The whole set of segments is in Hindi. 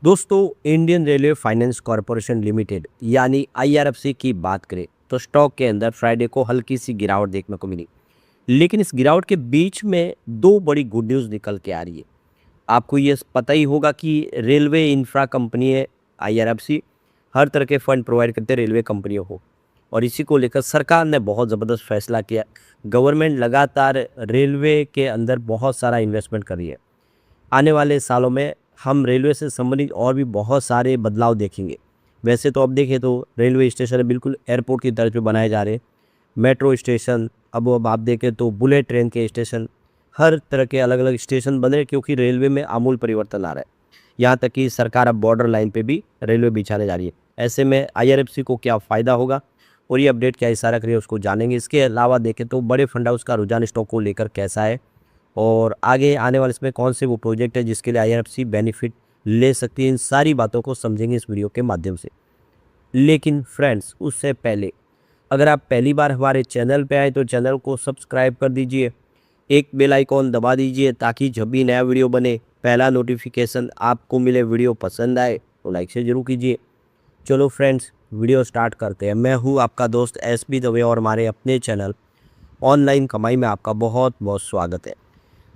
दोस्तों, Indian railway finance corporation limited यानी आईआरएफसी की बात करें तो स्टॉक के अंदर फ्राइडे को हल्की सी गिरावट देखने को मिली। लेकिन इस गिरावट के बीच में दो बड़ी गुड न्यूज़ निकल के आ रही है। आपको ये पता ही होगा कि रेलवे इंफ्रा कंपनी है आईआरएफसी, हर तरह के फंड प्रोवाइड करते हैं रेलवे कंपनियों को। और इसी को लेकर सरकार ने बहुत ज़बरदस्त फैसला किया। गवर्नमेंट लगातार रेलवे के अंदर बहुत सारा इन्वेस्टमेंट कर रही है। आने वाले सालों में हम रेलवे से संबंधित और भी बहुत सारे बदलाव देखेंगे। वैसे तो अब देखें तो रेलवे स्टेशन बिल्कुल एयरपोर्ट की तर्ज पे बनाए जा रहे हैं। मेट्रो स्टेशन, अब आप देखें तो बुलेट ट्रेन के स्टेशन, हर तरह के अलग अलग स्टेशन बन रहे हैं क्योंकि रेलवे में आमूल परिवर्तन आ रहा है। यहाँ तक कि सरकार अब बॉर्डर लाइन पे भी रेलवे बिछाने जा रही है। ऐसे में आईआरएफसी को क्या फ़ायदा होगा और ये अपडेट क्या इशारा करिए उसको जानेंगे। इसके अलावा देखें तो बड़े फंड हाउस का रुझान स्टॉक को लेकर कैसा है और आगे आने वाले इसमें कौन से वो प्रोजेक्ट है जिसके लिए आईआरएफसी बेनिफिट ले सकती है। इन सारी बातों को समझेंगे इस वीडियो के माध्यम से। लेकिन फ्रेंड्स, उससे पहले अगर आप पहली बार हमारे चैनल पे आए तो चैनल को सब्सक्राइब कर दीजिए, एक बेल आइकॉन दबा दीजिए ताकि जब भी नया वीडियो बने पहला नोटिफिकेशन आपको मिले। वीडियो पसंद आए तो लाइक से जरूर कीजिए। चलो फ्रेंड्स, वीडियो स्टार्ट करते हैं। मैं हूँ आपका दोस्त एसबी दवे और हमारे अपने चैनल ऑनलाइन कमाई में आपका बहुत बहुत स्वागत है।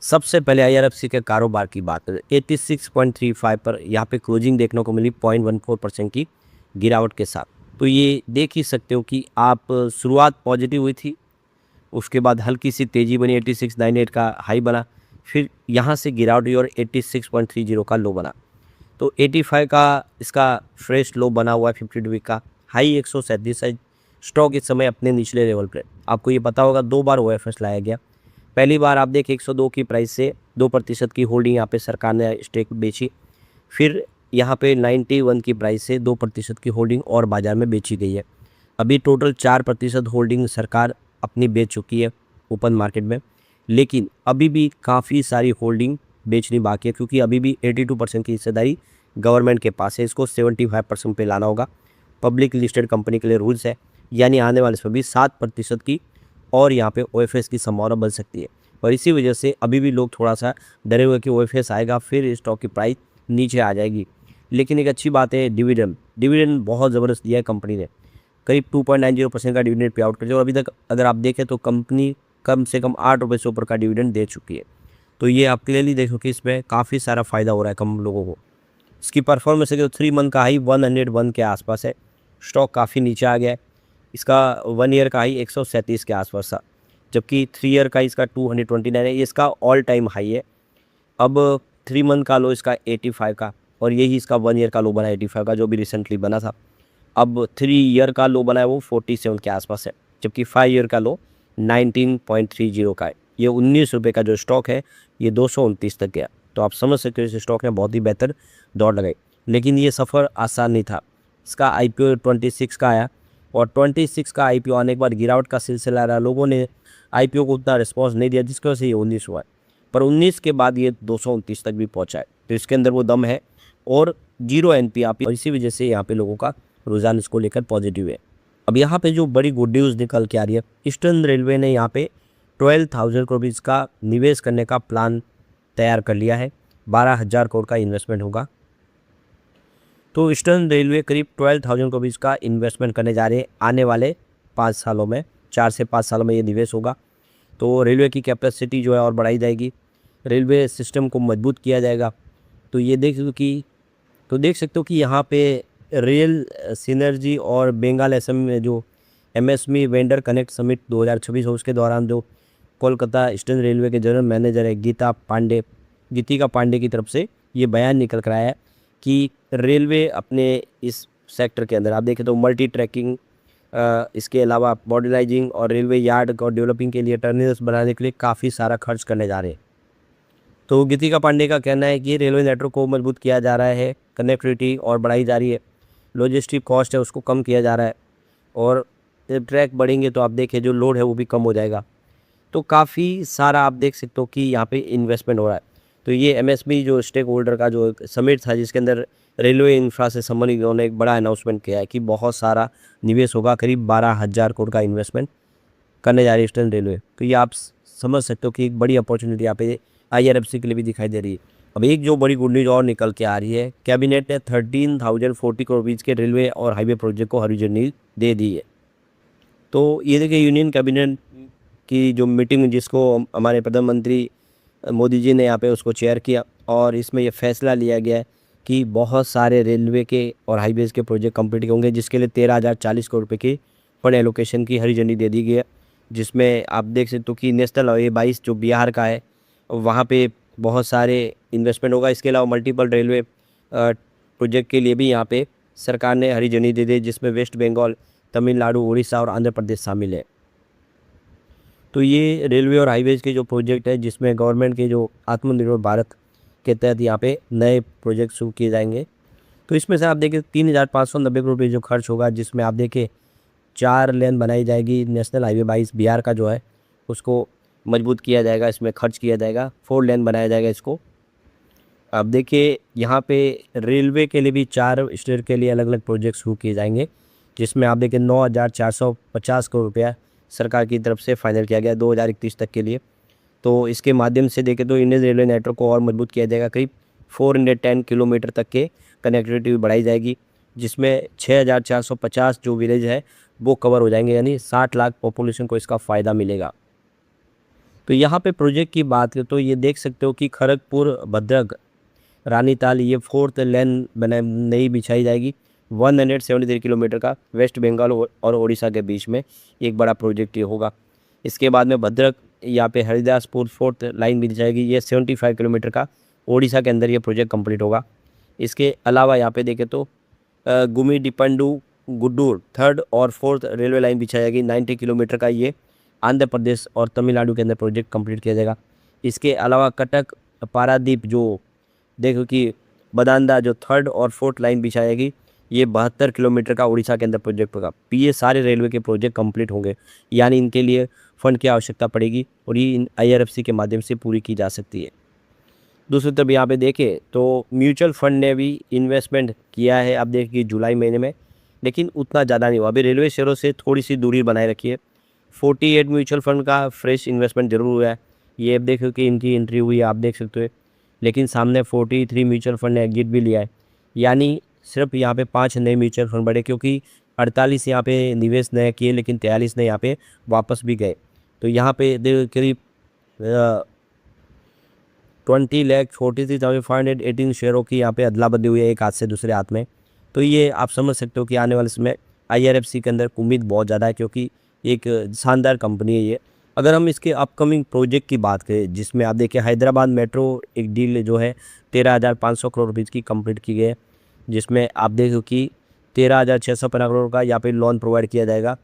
सबसे पहले आईआरएफसी के कारोबार की बात करें 86.35 पर यहाँ पे क्लोजिंग देखने को मिली 0.14% की गिरावट के साथ। तो ये देख ही सकते हो कि आप शुरुआत पॉजिटिव हुई थी, उसके बाद हल्की सी तेज़ी बनी, 86.98 का हाई बना, फिर यहाँ से गिरावट हुई और 86.30 का लो बना। तो 85 का इसका फ्रेश लो बना हुआ है। 52 वीक का हाई 137 है। स्टॉक इस समय अपने निचले लेवल पर। आपको ये पता होगा 2 बार ओएफएस लाया गया। पहली बार आप देखें 102 की प्राइस से 2% की होल्डिंग यहाँ पे सरकार ने स्टेक बेची। फिर यहाँ पे 91 की प्राइस से 2% की होल्डिंग और बाज़ार में बेची गई है। अभी टोटल 4% होल्डिंग सरकार अपनी बेच चुकी है ओपन मार्केट में। लेकिन अभी भी काफ़ी सारी होल्डिंग बेचनी बाकी है क्योंकि अभी भी 82% की हिस्सेदारी गवर्नमेंट के पास है। इसको 75% पे लाना होगा। पब्लिक लिस्टेड कंपनी के लिए रूल्स है, यानी आने वाले समय भी 7% की और यहाँ पे ओएफएस की संभावना बन सकती है। और इसी वजह से अभी भी लोग थोड़ा सा डरे हुए कि ओएफएस आएगा फिर स्टॉक की प्राइस नीचे आ जाएगी। लेकिन एक अच्छी बात है, डिविडेंड बहुत ज़बरदस्त दिया है कंपनी ने। करीब 2.90% का डिविडेंड पे आउट कर दिया और अभी तक अगर आप देखें तो कंपनी कम से कम 8 रुपये से ऊपर का डिविडेंड दे चुकी है। तो ये आप क्लियरली देखो कि इसमें काफ़ी सारा फ़ायदा हो रहा है कम लोगों को। इसकी परफॉर्मेंस है कि 3 मंथ का हाई 101 के आसपास है। स्टॉक काफ़ी नीचे आ गया है। इसका 1 ईयर का हाई 137 के आसपास था, जबकि 3 ईयर का इसका 229 है। ये इसका ऑल टाइम हाई है। अब 3 मंथ का लो इसका 85 का और यही इसका 1 ईयर का लो बना है 85 का, जो भी रिसेंटली बना था। अब 3 ईयर का लो बना है वो 47 के आसपास है, जबकि 5 ईयर का लो 19.30 का है। ये 19 रुपये का जो स्टॉक है ये 229 तक गया। तो आप समझ सकते हो इस स्टॉक ने बहुत ही बेहतर दौड़ लगाई। लेकिन ये सफ़र आसान नहीं था। इसका आईपीओ 26 का आया और 26 का आईपीओ आने के बाद गिरावट का सिलसिला रहा। लोगों ने आईपीओ को उतना रिस्पॉन्स नहीं दिया जिसकी वजह से ये 19 हुआ है। पर 19 के बाद ये 229 तक भी पहुंचा है। तो इसके अंदर वो दम है और 0 एनपीआर, और इसी वजह से यहाँ पे लोगों का रुझान इसको लेकर पॉजिटिव है। अब यहाँ पे जो बड़ी गुड न्यूज़ निकल के आ रही है, ईस्टर्न रेलवे ने यहाँ पे 12,000 करोड़ का निवेश करने का प्लान तैयार कर लिया है। 12,000 करोड़ का इन्वेस्टमेंट होगा। तो ईस्टर्न रेलवे करीब 12,000 करोड़ का इन्वेस्टमेंट करने जा रहे हैं आने वाले 5 सालों में। 4 से 5 सालों में ये निवेश होगा। तो रेलवे की कैपेसिटी जो है और बढ़ाई जाएगी, रेलवे सिस्टम को मजबूत किया जाएगा। तो ये देख सकते हो कि यहाँ पे रेल सिनर्जी और बंगाल असम में जो एमएसएमई वेंडर कनेक्ट समिट 2026 हो, उसके दौरान जो कोलकाता ईस्टर्न रेलवे के जनरल मैनेजर है गीतिका पांडे की तरफ से ये बयान निकल कर आया है कि रेलवे अपने इस सेक्टर के अंदर आप देखें तो मल्टी ट्रैकिंग, इसके अलावा मॉडर्नाइजिंग और रेलवे यार्ड और डेवलपिंग के लिए टर्मिनल्स बनाने के लिए काफ़ी सारा खर्च करने जा रहे हैं। तो गीतिका पांडे का कहना है कि रेलवे नेटवर्क को मजबूत किया जा रहा है, कनेक्टिविटी और बढ़ाई जा रही है, लॉजिस्टिक कॉस्ट है उसको कम किया जा रहा है और जब ट्रैक बढ़ेंगे तो आप देखें जो लोड है वो भी कम हो जाएगा। तो काफ़ी सारा आप देख सकते हो कि यहाँ पे इन्वेस्टमेंट हो रहा है। तो ये एमएसएमई जो स्टेक होल्डर का जो समिट था जिसके अंदर रेलवे इंफ्रा से संबंधित उन्होंने एक बड़ा अनाउंसमेंट किया है कि बहुत सारा निवेश होगा। करीब 12,000 करोड़ का इन्वेस्टमेंट करने जा रही है ईस्टर्न रेलवे। तो ये आप समझ सकते हो कि एक बड़ी अपॉर्चुनिटी यहाँ पे आईआरएफसी के लिए भी दिखाई दे रही है। अब एक जो बड़ी गुड न्यूज़ और निकल के आ रही है, कैबिनेट ने 13,040 करोड़ रुपीज़ के रेलवे और हाईवे प्रोजेक्ट को हरी झंडी दे दी है। तो ये देखिए यूनियन कैबिनेट की जो मीटिंग जिसको हमारे प्रधानमंत्री मोदी जी ने यहाँ पे उसको चेयर किया और इसमें ये फैसला लिया गया है कि बहुत सारे रेलवे के और हाईवेज़ के प्रोजेक्ट कंप्लीट होंगे, जिसके लिए 13,040 करोड़ रुपये की फंड एलोकेशन की हरी झंडी दे दी गई है। जिसमें आप देख सकते हो कि नेशनल हाईवे 22 जो बिहार का है, वहाँ पे बहुत सारे इन्वेस्टमेंट होगा। इसके अलावा मल्टीपल रेलवे प्रोजेक्ट के लिए भी यहाँ पे सरकार ने हरी झंडी दे दी, जिसमें वेस्ट बंगाल, तमिलनाडु, उड़ीसा और आंध्र प्रदेश शामिल है। तो ये रेलवे और हाईवेज़ के जो प्रोजेक्ट है, जिसमें गवर्नमेंट के जो आत्मनिर्भर भारत के तहत यहाँ पे नए प्रोजेक्ट शुरू किए जाएंगे। तो इसमें से आप देखिए 3,590 करोड़ रुपये जो खर्च होगा, जिसमें आप देखिए 4 लेन बनाई जाएगी। नेशनल हाईवे 22 बिहार का जो है उसको मजबूत किया जाएगा, इसमें खर्च किया जाएगा। 4 लेन बनाया जाएगा इसको। अब देखिए यहाँ पे रेलवे के लिए भी 4 स्टेट के लिए अलग अलग प्रोजेक्ट शुरू किए जाएंगे, जिसमें आप देखिए 9,450 करोड़ रुपया सरकार की तरफ से फाइनल किया गया 2031 तक के लिए। तो इसके माध्यम से देखें तो इंडियन रेलवे नेटवर्क को और मजबूत किया जाएगा। करीब 410 किलोमीटर तक के कनेक्टिविटी बढ़ाई जाएगी, जिसमें 6,450 जो विलेज है वो कवर हो जाएंगे, यानी 60 लाख पॉपुलेशन को इसका फ़ायदा मिलेगा। तो यहाँ पे प्रोजेक्ट की बात करें तो ये देख सकते हो कि खड़गपुर भद्रक रानीताल ये 4th लेन बना नई बिछाई जाएगी। 173 किलोमीटर का वेस्ट बंगाल और उड़ीसा के बीच में एक बड़ा प्रोजेक्ट ये होगा। इसके बाद में भद्रक यहाँ पे हरिदासपुर 4th लाइन भी दी जाएगी। ये 75 किलोमीटर का ओडिशा के अंदर ये प्रोजेक्ट कंप्लीट होगा। इसके अलावा यहाँ पे देखें तो गुमी डिपंडू गुड्डूर 3rd और 4th रेलवे लाइन बिछाई जाएगी। 90 किलोमीटर का ये आंध्र प्रदेश और तमिलनाडु के अंदर प्रोजेक्ट कंप्लीट किया जाएगा। इसके अलावा कटक पारादीप जो देखो कि बदांदा जो 3rd और 4th लाइन बिछाई जाएगी, ये 72 किलोमीटर का उड़ीसा के अंदर प्रोजेक्ट होगा। ये सारे रेलवे के प्रोजेक्ट कंप्लीट होंगे, यानी इनके लिए फंड की आवश्यकता पड़ेगी और ये इन IRFC के माध्यम से पूरी की जा सकती है। दूसरी तरफ यहाँ पे देखें तो म्यूचुअल फंड ने भी इन्वेस्टमेंट किया है, अब देखिए जुलाई महीने में, लेकिन उतना ज़्यादा नहीं हुआ। अभी रेलवे शेयरों से थोड़ी सी दूरी बनाए रखी है। 48 म्यूचुअल फंड का फ्रेश इन्वेस्टमेंट जरूर हुआ है, ये अब देखो कि इनकी एंट्री हुई है, आप देख सकते हो। लेकिन सामने 43 म्यूचुअल फंड ने एग्जिट भी लिया है, यानी सिर्फ यहाँ पे 5 नए म्यूचुअल फंड बढ़े, क्योंकि 48 यहाँ पे निवेश नए किए, लेकिन 43 ने यहाँ पे वापस भी गए। तो यहाँ पे करीब 20,43,518 शेयरों की यहाँ पे अदला बदली हुई है एक हाथ से दूसरे हाथ में। तो ये आप समझ सकते हो कि आने वाले समय IRFC के अंदर उम्मीद बहुत ज़्यादा है, क्योंकि एक शानदार कंपनी है ये। अगर हम इसके अपकमिंग प्रोजेक्ट की बात करें, जिसमें आप देखिए हैदराबाद मेट्रो एक डील जो है 13,500 करोड़ रुपीज़ की कंप्लीट की गई है, जिसमें आप देखो कि 13,650 करोड़ का यहाँ पे लोन प्रोवाइड किया जाएगा।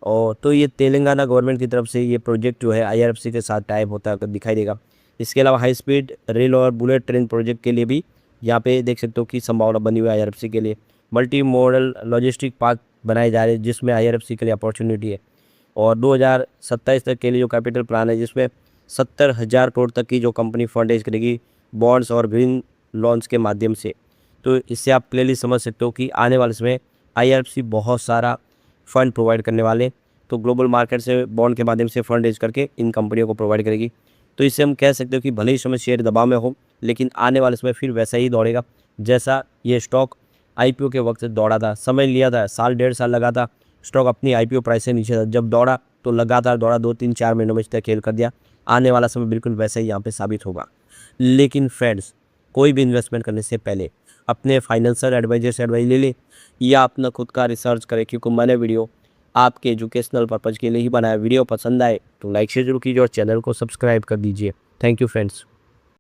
और तो ये तेलंगाना गवर्नमेंट की तरफ से ये प्रोजेक्ट जो है IRFC के साथ टाइप होता है दिखाई देगा। इसके अलावा हाई स्पीड रेल और बुलेट ट्रेन प्रोजेक्ट के लिए भी यहाँ पे देख सकते हो कि संभावना बनी हुई है IRFC के लिए। मल्टी मॉडल लॉजिस्टिक पार्क बनाए जा रहे हैं, जिसमें IRFC के लिए अपॉर्चुनिटी है। और 2027 तक के लिए जो कैपिटल प्लान है, जिसमें 70,000 करोड़ तक की जो कंपनी फंड रेज करेगी बॉन्ड्स और ग्रीन लोन्स के माध्यम से। तो इससे आप क्लियरली समझ सकते हो कि आने वाले समय IRFC बहुत सारा फंड प्रोवाइड करने वाले, तो ग्लोबल मार्केट से बॉन्ड के माध्यम से फंड रेज करके इन कंपनियों को प्रोवाइड करेगी। तो इससे हम कह सकते हो कि भले ही समय शेयर दबाव में हो, लेकिन आने वाले समय फिर वैसा ही दौड़ेगा जैसा ये स्टॉक IPO के वक्त दौड़ा था। समय लिया था, साल 1.5 साल लगा था, स्टॉक अपनी IPO प्राइस से नीचे था। जब दौड़ा तो लगातार दौड़ा, 2-3-4 महीनों में इसका खेल कर दिया। आने वाला समय बिल्कुल वैसा ही यहाँ पे साबित होगा। लेकिन फ्रेंड्स, कोई भी इन्वेस्टमेंट करने से पहले अपने फाइनेंशियल एडवाइजर से एडवाइस ले लें या अपना खुद का रिसर्च करें, क्योंकि मैंने वीडियो आपके एजुकेशनल पर्पज़ के लिए ही बनाया। वीडियो पसंद आए तो लाइक शेयर जरूर कीजिए और चैनल को सब्सक्राइब कर दीजिए। Thank you friends.